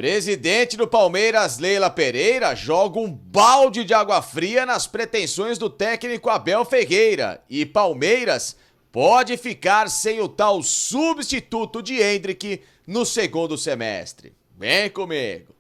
Presidente do Palmeiras, Leila Pereira, joga um balde de água fria nas pretensões do técnico Abel Ferreira. E Palmeiras pode ficar sem o tal substituto de Endrick no segundo semestre. Vem comigo.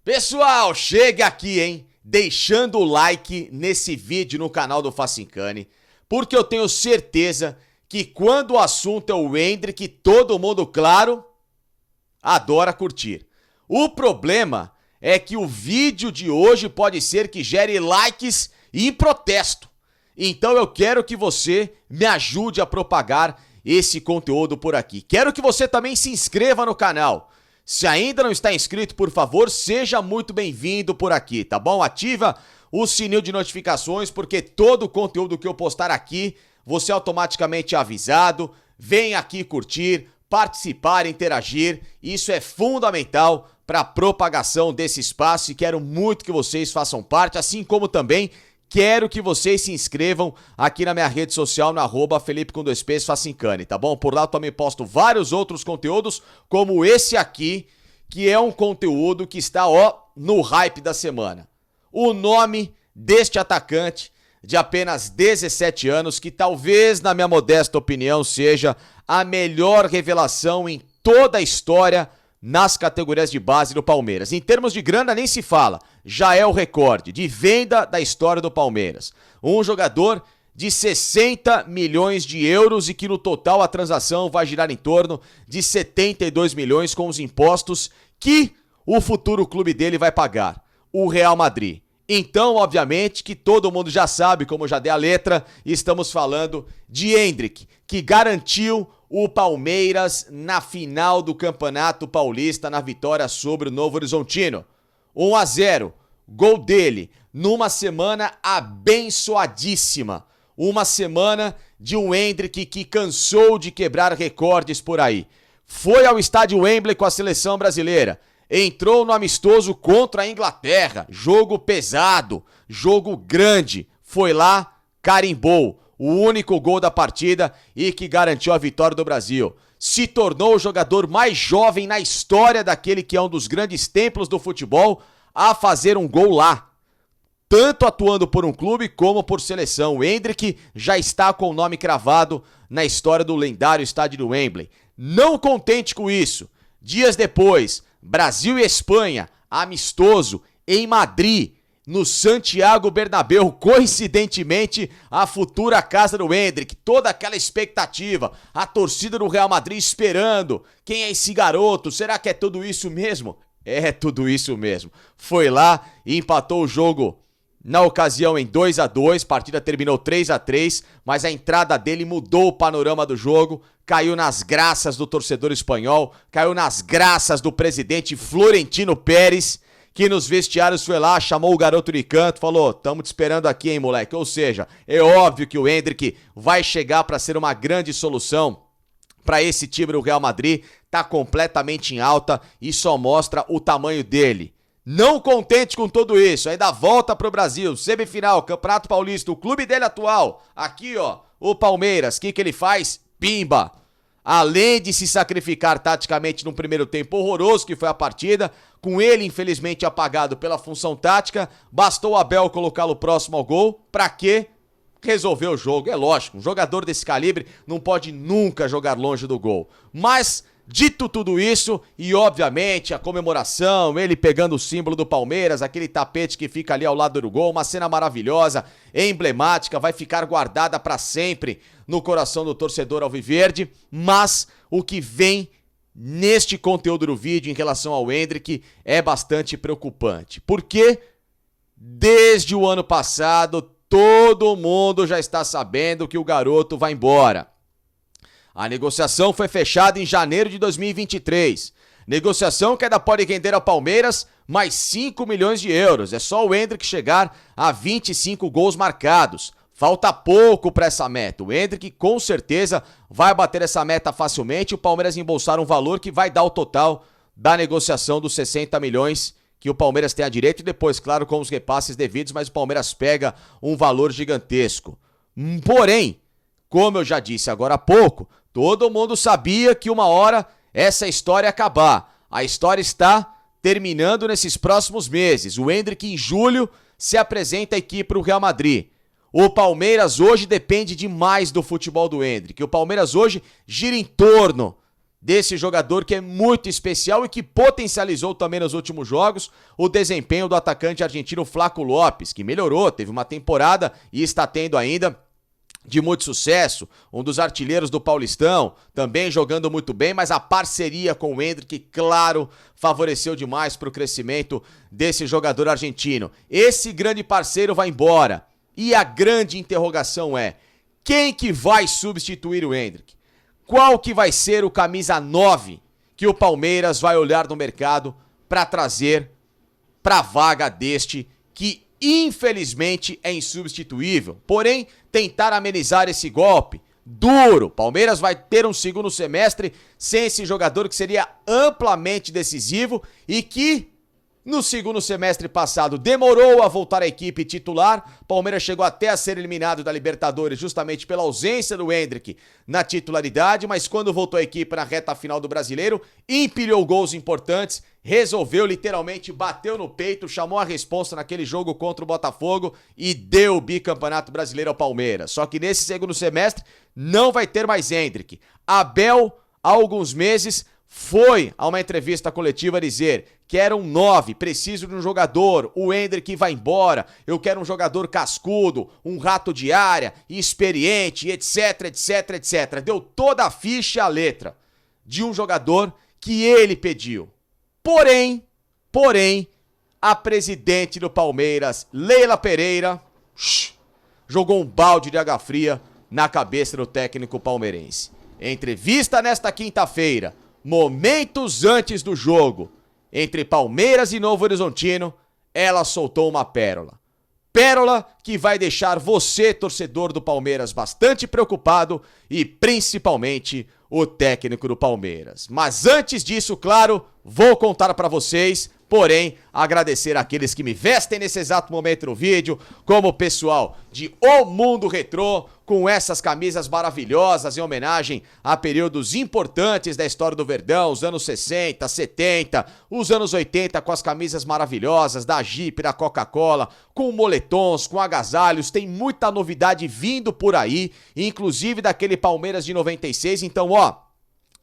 Pessoal, chega aqui, hein? Deixando o like nesse vídeo no canal do Facincani, porque eu tenho certeza que quando o assunto é o Endrick, todo mundo, claro, adora curtir. O problema é que o vídeo de hoje pode ser que gere likes e protesto. Então eu quero que você me ajude a propagar esse conteúdo por aqui. Quero que você também se inscreva no canal. Se ainda não está inscrito, por favor, seja muito bem-vindo por aqui, tá bom? Ativa o sininho de notificações, porque todo o conteúdo que eu postar aqui, você automaticamente é avisado. Vem aqui curtir, participar, interagir. Isso é fundamental para a propagação desse espaço e quero muito que vocês façam parte, assim como também quero que vocês se inscrevam aqui na minha rede social, no @Felipe_Facincani, tá bom? Por lá eu também posto vários outros conteúdos, como esse aqui, que é um conteúdo que está, no hype da semana. O nome deste atacante de apenas 17 anos, que talvez, na minha modesta opinião, seja a melhor revelação em toda a história nas categorias de base do Palmeiras. Em termos de grana, nem se fala. Já é o recorde de venda da história do Palmeiras. Um jogador de 60 milhões de euros e que no total a transação vai girar em torno de 72 milhões com os impostos que o futuro clube dele vai pagar, o Real Madrid. Então, obviamente, que todo mundo já sabe, como eu já dei a letra, estamos falando de Endrick, que garantiu o Palmeiras na final do Campeonato Paulista, na vitória sobre o Novo Horizontino. 1-0, gol dele, numa semana abençoadíssima. Uma semana de um Endrick que cansou de quebrar recordes por aí. Foi ao estádio Wembley com a seleção brasileira. Entrou no amistoso contra a Inglaterra. Jogo pesado, jogo grande. Foi lá, carimbou o único gol da partida e que garantiu a vitória do Brasil. Se tornou o jogador mais jovem na história daquele que é um dos grandes templos do futebol a fazer um gol lá. Tanto atuando por um clube como por seleção. O Endrick já está com o nome cravado na história do lendário estádio do Wembley. Não contente com isso, dias depois, Brasil e Espanha, amistoso em Madrid, no Santiago Bernabéu, coincidentemente a futura casa do Endrick, toda aquela expectativa, a torcida do Real Madrid esperando, quem é esse garoto, será que é tudo isso mesmo? É tudo isso mesmo, foi lá e empatou o jogo na ocasião em 2-2, partida terminou 3-3, mas a entrada dele mudou o panorama do jogo, caiu nas graças do torcedor espanhol, caiu nas graças do presidente Florentino Pérez, que nos vestiários foi lá, chamou o garoto de canto, falou, tamo te esperando aqui, hein, moleque? Ou seja, é óbvio que o Endrick vai chegar para ser uma grande solução para esse time do Real Madrid, tá completamente em alta e só mostra o tamanho dele. Não contente com tudo isso, ainda volta pro Brasil, semifinal, Campeonato Paulista, o clube dele atual, aqui o Palmeiras, o que ele faz? Pimba! Além de se sacrificar taticamente num primeiro tempo horroroso que foi a partida, com ele infelizmente apagado pela função tática, bastou o Abel colocá-lo próximo ao gol, pra quê? Resolver o jogo, é lógico, um jogador desse calibre não pode nunca jogar longe do gol, mas dito tudo isso, e obviamente a comemoração, ele pegando o símbolo do Palmeiras, aquele tapete que fica ali ao lado do gol, uma cena maravilhosa, emblemática, vai ficar guardada para sempre no coração do torcedor alviverde, mas o que vem neste conteúdo do vídeo em relação ao Endrick é bastante preocupante, porque desde o ano passado todo mundo já está sabendo que o garoto vai embora. A negociação foi fechada em janeiro de 2023. Negociação que ainda pode render ao Palmeiras mais 5 milhões de euros. É só o Endrick chegar a 25 gols marcados. Falta pouco para essa meta. O Endrick com certeza vai bater essa meta facilmente. O Palmeiras embolsar um valor que vai dar o total da negociação dos 60 milhões que o Palmeiras tenha direito e depois, claro, com os repasses devidos, mas o Palmeiras pega um valor gigantesco. Porém, como eu já disse agora há pouco, todo mundo sabia que uma hora essa história ia acabar. A história está terminando nesses próximos meses. O Endrick, em julho, se apresenta aqui para o Real Madrid. O Palmeiras hoje depende demais do futebol do Endrick. O Palmeiras hoje gira em torno desse jogador que é muito especial e que potencializou também nos últimos jogos o desempenho do atacante argentino Flaco Lopes, que melhorou, teve uma temporada e está tendo ainda de muito sucesso, um dos artilheiros do Paulistão, também jogando muito bem, mas a parceria com o Endrick, claro, favoreceu demais para o crescimento desse jogador argentino. Esse grande parceiro vai embora e a grande interrogação é: quem que vai substituir o Endrick? Qual que vai ser o camisa 9 que o Palmeiras vai olhar no mercado para trazer para a vaga deste que infelizmente é insubstituível? Porém, tentar amenizar esse golpe duro. Palmeiras vai ter um segundo semestre sem esse jogador que seria amplamente decisivo e que no segundo semestre passado demorou a voltar à equipe titular. Palmeiras chegou até a ser eliminado da Libertadores justamente pela ausência do Endrick na titularidade, mas quando voltou à equipe na reta final do Brasileiro, empilhou gols importantes, resolveu literalmente, bateu no peito, chamou a responsa naquele jogo contra o Botafogo e deu o bicampeonato brasileiro ao Palmeiras. Só que nesse segundo semestre não vai ter mais Endrick. Abel, há alguns meses, foi a uma entrevista coletiva dizer: quero um 9, preciso de um jogador, o Endrick vai embora, eu quero um jogador cascudo, um rato de área, experiente, etc, etc, etc. Deu toda a ficha e a letra de um jogador que ele pediu. Porém, a presidente do Palmeiras, Leila Pereira, jogou um balde de água fria na cabeça do técnico palmeirense. Entrevista nesta quinta-feira, momentos antes do jogo entre Palmeiras e Novo Horizontino, ela soltou uma pérola. Pérola que vai deixar você, torcedor do Palmeiras, bastante preocupado e principalmente o técnico do Palmeiras. Mas antes disso, claro, vou contar para vocês, porém, agradecer àqueles que me vestem nesse exato momento no vídeo, como o pessoal de O Mundo Retrô, com essas camisas maravilhosas em homenagem a períodos importantes da história do Verdão, os anos 60, 70, os anos 80, com as camisas maravilhosas da Jeep, da Coca-Cola, com moletons, com agasalhos, tem muita novidade vindo por aí, inclusive daquele Palmeiras de 96, então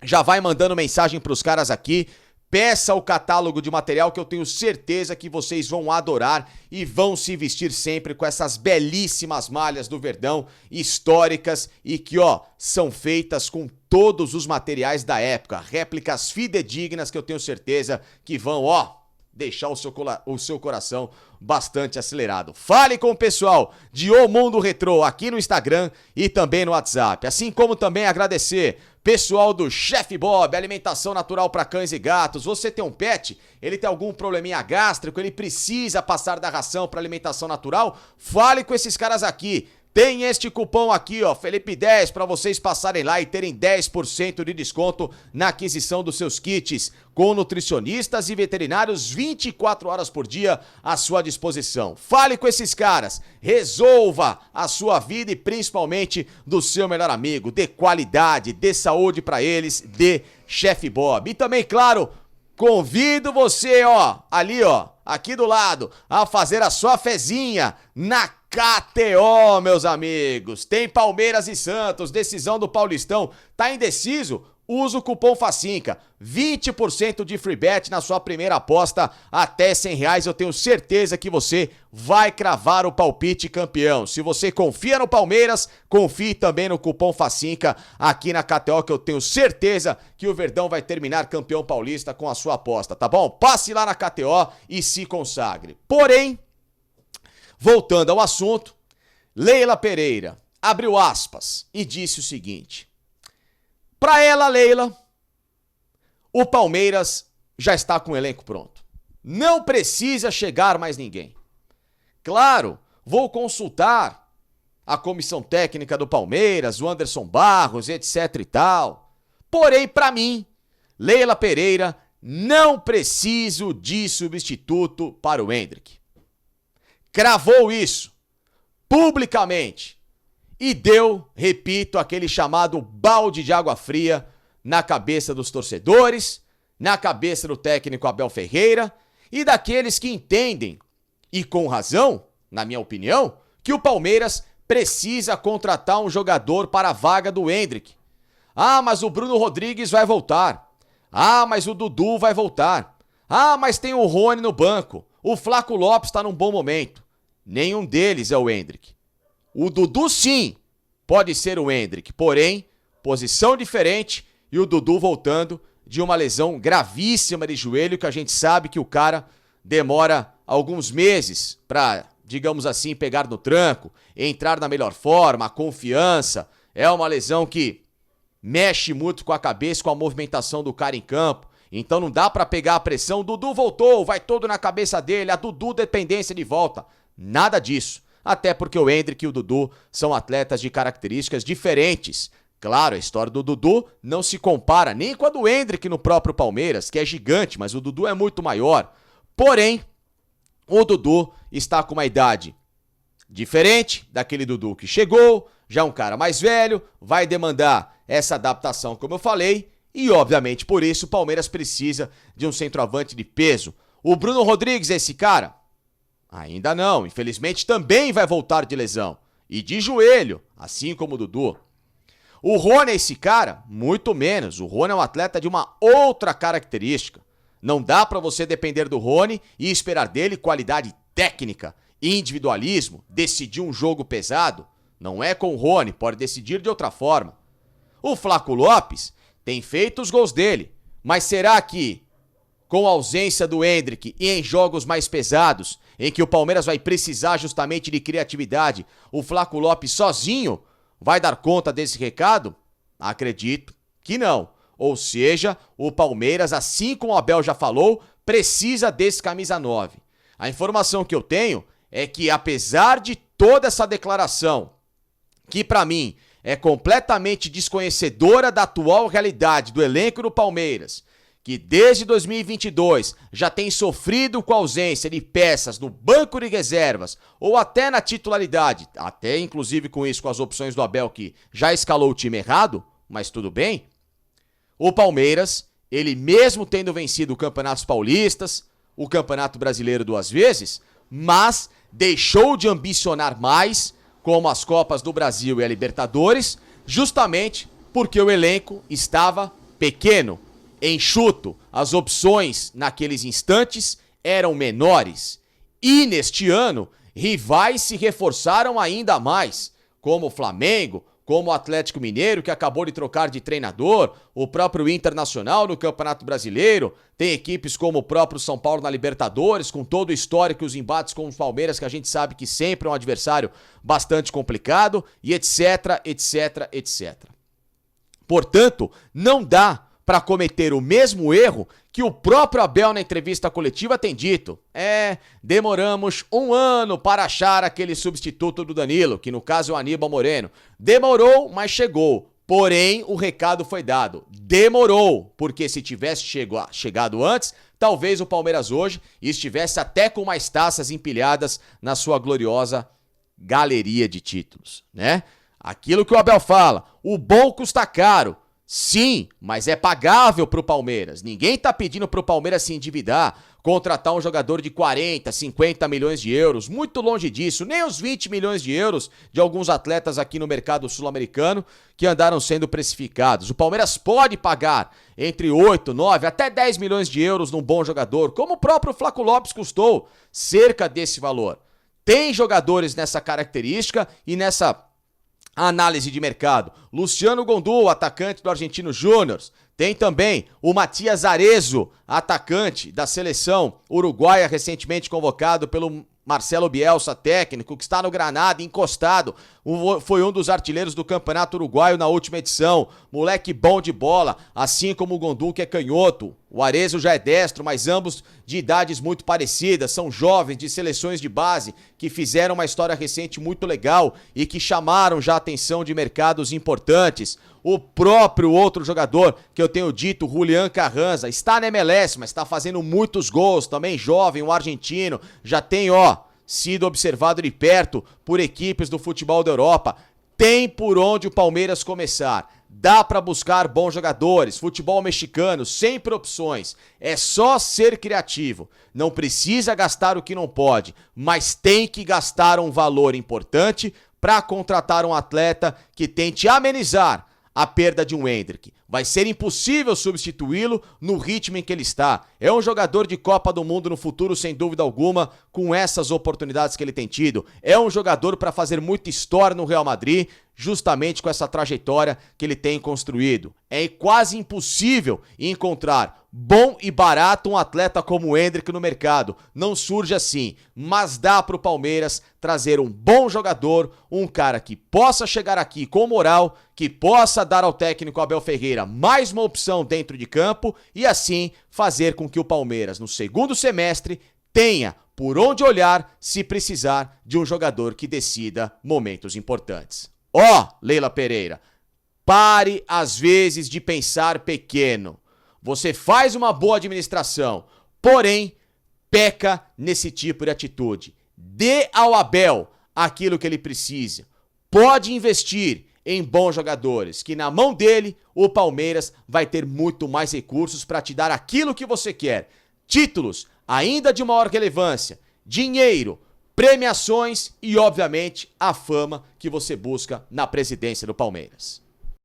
já vai mandando mensagem pros caras aqui. Peça o catálogo de material que eu tenho certeza que vocês vão adorar e vão se vestir sempre com essas belíssimas malhas do Verdão, históricas e que, são feitas com todos os materiais da época, réplicas fidedignas que eu tenho certeza que vão, deixar o seu coração bastante acelerado. Fale com o pessoal de O Mundo Retrô aqui no Instagram e também no WhatsApp. Assim como também agradecer pessoal do Chef Bob, alimentação natural para cães e gatos. Você tem um pet? Ele tem algum probleminha gástrico? Ele precisa passar da ração para alimentação natural? Fale com esses caras aqui. Tem este cupom aqui, Felipe10, para vocês passarem lá e terem 10% de desconto na aquisição dos seus kits, com nutricionistas e veterinários 24 horas por dia à sua disposição. Fale com esses caras, resolva a sua vida e principalmente do seu melhor amigo. Dê qualidade, dê saúde para eles, dê Chef Bob. E também, claro, convido você, aqui do lado, a fazer a sua fezinha na KTO, meus amigos. Tem Palmeiras e Santos, decisão do Paulistão. Tá indeciso? Usa o cupom FACINCA, 20% de free bet na sua primeira aposta até R$100. Eu tenho certeza que você vai cravar o palpite campeão. Se você confia no Palmeiras, confie também no cupom FACINCA aqui na KTO, que eu tenho certeza que o Verdão vai terminar campeão paulista com a sua aposta, tá bom? Passe lá na KTO e se consagre. Porém, voltando ao assunto, Leila Pereira abriu aspas e disse o seguinte: para ela, Leila, o Palmeiras já está com o elenco pronto. Não precisa chegar mais ninguém. Claro, vou consultar a comissão técnica do Palmeiras, o Anderson Barros, etc e tal. Porém, para mim, Leila Pereira Não preciso de substituto para o Endrick. Cravou isso publicamente e deu, repito, aquele chamado balde de água fria na cabeça dos torcedores, na cabeça do técnico Abel Ferreira e daqueles que entendem, e com razão, na minha opinião, que o Palmeiras precisa contratar um jogador para a vaga do Endrick. Ah, mas o Bruno Rodrigues vai voltar. Ah, mas o Dudu vai voltar. Ah, mas tem o Rony no banco. O Flaco Lopes está num bom momento. Nenhum deles é o Endrick. O Dudu sim pode ser o Endrick, porém, posição diferente e o Dudu voltando de uma lesão gravíssima de joelho que a gente sabe que o cara demora alguns meses para, digamos assim, pegar no tranco, entrar na melhor forma, a confiança. É uma lesão que mexe muito com a cabeça, com a movimentação do cara em campo. Então não dá pra pegar a pressão. Dudu voltou, vai todo na cabeça dele. A Dudu dependência de volta. Nada disso. Até porque o Endrick e o Dudu são atletas de características diferentes. Claro, a história do Dudu não se compara nem com a do Endrick no próprio Palmeiras, que é gigante, mas o Dudu é muito maior. Porém, o Dudu está com uma idade diferente daquele Dudu que chegou, já um cara mais velho, vai demandar essa adaptação, como eu falei, e obviamente por isso o Palmeiras precisa de um centroavante de peso. O Bruno Rodrigues é esse cara? Ainda não, infelizmente também vai voltar de lesão, e de joelho, assim como o Dudu. O Rony é esse cara? Muito menos, o Rony é um atleta de uma outra característica. Não dá pra você depender do Rony e esperar dele qualidade técnica, individualismo, decidir um jogo pesado. Não é com o Rony, pode decidir de outra forma. O Flaco Lopes tem feito os gols dele, mas será que, com a ausência do Endrick e em jogos mais pesados, em que o Palmeiras vai precisar justamente de criatividade, o Flaco Lopes sozinho vai dar conta desse recado? Acredito que não. Ou seja, o Palmeiras, assim como o Abel já falou, precisa desse camisa 9. A informação que eu tenho é que, apesar de toda essa declaração, que pra mim é completamente desconhecedora da atual realidade do elenco do Palmeiras, que desde 2022 já tem sofrido com a ausência de peças no banco de reservas ou até na titularidade, até inclusive com isso, com as opções do Abel que já escalou o time errado, mas tudo bem. O Palmeiras, ele mesmo tendo vencido campeonatos paulistas, o Campeonato Brasileiro 2 vezes, mas deixou de ambicionar mais, como as Copas do Brasil e a Libertadores, justamente porque o elenco estava pequeno, enxuto, as opções naqueles instantes eram menores. E neste ano, rivais se reforçaram ainda mais, como o Flamengo, como o Atlético Mineiro, que acabou de trocar de treinador, o próprio Internacional no Campeonato Brasileiro, tem equipes como o próprio São Paulo na Libertadores, com todo o histórico e os embates com os Palmeiras, que a gente sabe que sempre é um adversário bastante complicado, e etc, etc, etc. Portanto, não dá para cometer o mesmo erro que o próprio Abel na entrevista coletiva tem dito. Demoramos 1 ano para achar aquele substituto do Danilo, que no caso é o Aníbal Moreno. Demorou, mas chegou. Porém, o recado foi dado. Demorou, porque se tivesse chegado antes, talvez o Palmeiras hoje estivesse até com mais taças empilhadas na sua gloriosa galeria de títulos, né? Aquilo que o Abel fala, o bom custa caro. Sim, mas é pagável pro Palmeiras. Ninguém tá pedindo pro Palmeiras se endividar, contratar um jogador de 40, 50 milhões de euros. Muito longe disso, nem os 20 milhões de euros de alguns atletas aqui no mercado sul-americano que andaram sendo precificados. O Palmeiras pode pagar entre 8, 9, até 10 milhões de euros num bom jogador, como o próprio Flaco Lopes custou, cerca desse valor. Tem jogadores nessa característica e nessa análise de mercado. Luciano Gondú, atacante do Argentino Júnior. Tem também o Matias Arezzo, atacante da seleção uruguaia, recentemente convocado pelo Marcelo Bielsa, técnico, que está no Granada, encostado. Foi um dos artilheiros do Campeonato Uruguaio na última edição. Moleque bom de bola, assim como o Gondú, que é canhoto. O Arezzo já é destro, mas ambos de idades muito parecidas, são jovens de seleções de base que fizeram uma história recente muito legal e que chamaram já a atenção de mercados importantes. O próprio outro jogador que eu tenho dito, Julián Carranza, está na MLS, mas está fazendo muitos gols, também jovem, um argentino, já tem, sido observado de perto por equipes do futebol da Europa. Tem por onde o Palmeiras começar. Dá pra buscar bons jogadores, futebol mexicano, sempre opções. É só ser criativo. Não precisa gastar o que não pode, mas tem que gastar um valor importante para contratar um atleta que tente amenizar a perda de um Endrick. Vai ser impossível substituí-lo no ritmo em que ele está. É um jogador de Copa do Mundo no futuro, sem dúvida alguma, com essas oportunidades que ele tem tido. É um jogador para fazer muita história no Real Madrid, justamente com essa trajetória que ele tem construído. É quase impossível encontrar bom e barato um atleta como o Endrick no mercado. Não surge assim, mas dá para o Palmeiras trazer um bom jogador, um cara que possa chegar aqui com moral, que possa dar ao técnico Abel Ferreira mais uma opção dentro de campo e assim fazer com que o Palmeiras, no segundo semestre, tenha por onde olhar se precisar de um jogador que decida momentos importantes. Leila Pereira, pare às vezes de pensar pequeno. Você faz uma boa administração, porém peca nesse tipo de atitude. Dê ao Abel aquilo que ele precisa. Pode investir em bons jogadores, que na mão dele o Palmeiras vai ter muito mais recursos para te dar aquilo que você quer. Títulos ainda de maior relevância, dinheiro, premiações e, obviamente, a fama que você busca na presidência do Palmeiras.